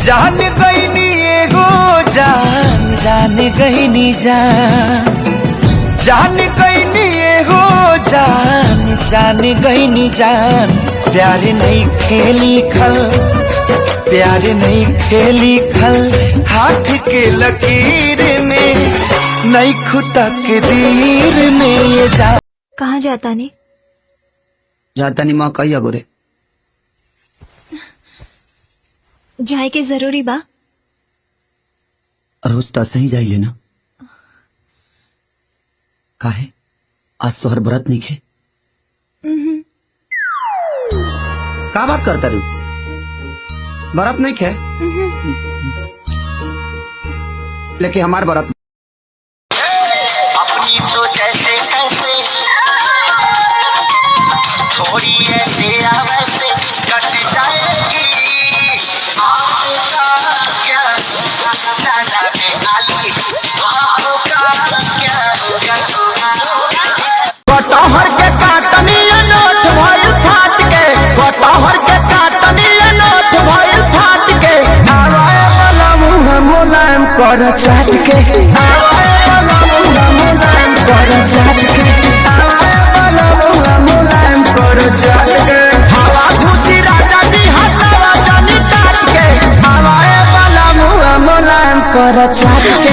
जान गईनी एगो जान जान गईनी जान जान गईनी एगो जान जान गईनी जान। प्यार नहीं खेली खल प्यार नहीं खेली खल हाथ के लकीर में नहीं खुदा के दीर में ये जान। कहाँ जाता नहीं माँ कही अगोरे जाए के जरूरी बा। रोज तो सही जाई लेना काहे आज तो हर व्रत नहीं खे। का बात करता रू व्रत नहीं खे लेकिन हमार व्रत अपनी तो जैसे ऐसे थोड़ी ऐसे वैसे कट जाएगी। आपका क्या दादा में आली आपका क्या कटहर के काटनी नोट भइल फाट के कटहर के काटनी नोट भइल फाट के आवाए वाला मुंह मुलायम कर चाट के आवाए वाला मुंह मुलायम कर चाट के आवाए वाला मुंह मुलायम कर चाट के हवा खुशी राजा जी हटावा जानी टाट के आवाए वाला मुंह मुलायम कर चाट के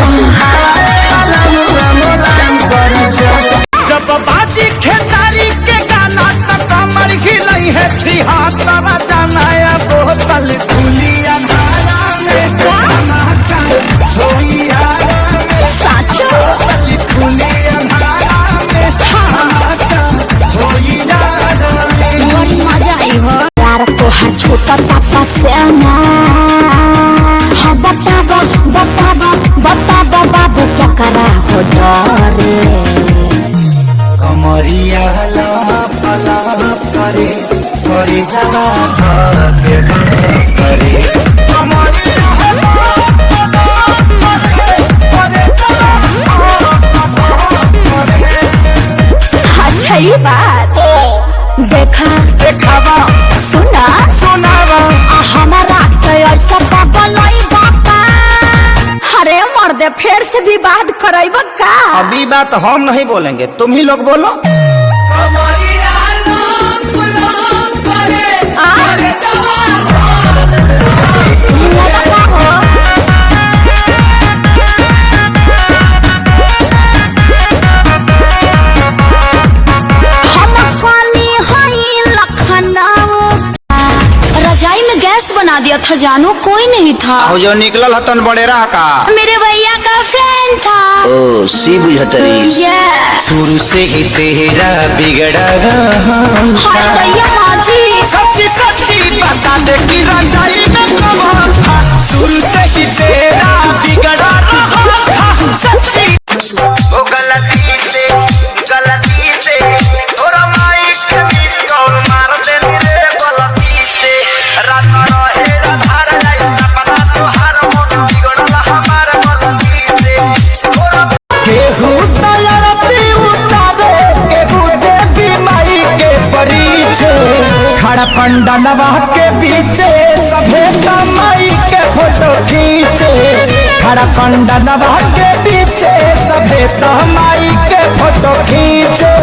आवाए वाला मुंह मुलायम कर चाट के। जब बाजी खेसारी के गाना तब कमर हिलाई है छिहत्तर जनाया बोतल खुली अंधारा में धमाका होई आरा में साचो बोतल खुली अंधारा में धमाका होई आरा में। बड़ी मजा आई हो यार तो हर छोटा पापा से ना। हाँ बताबा बताबा बताबा बाबू क्या करा हो डरे। कमरिया लाप लाप करे करे जगा के करे कमरिया लाप लाप करे करे जगा करे। अच्छा ये बात देखा देखावा सुना सुनावा हमारा तो ऐसा पागल नहीं बापा। अरे मर्दे फिर से विवाद कराइबा का। अभी बात हम नहीं बोलेंगे तुम ही लोग बोलो। रजाई में गैस बना दिया था जानू कोई नहीं था। जो निकलल हतन बड़ेरा का मेरे भैया का फ्रेंड था। ओ सी बुझतरी शुरू से ही तेरा बिगड़ा रहा हाय दैया माजी सच्ची सच्ची बता दे कि रजाई में कमाल था। शुरू से ही तेरा बिगड़ा रहा था सच्ची। वो गलती से थोड़ा माइक मिस कॉल मार देनी रे गलती से रात रहे धार जाई सपना तो हर मन बिगड़ला हमार गलती से थोड़ा केहू तैयारती उतारे केहू देवी माई के परीछे खड़ा पंडलवा के पीछे सभे माई के फोटो खींचे खड़ा पंडलवा के पीछे सभे माई के फोटो खींचे।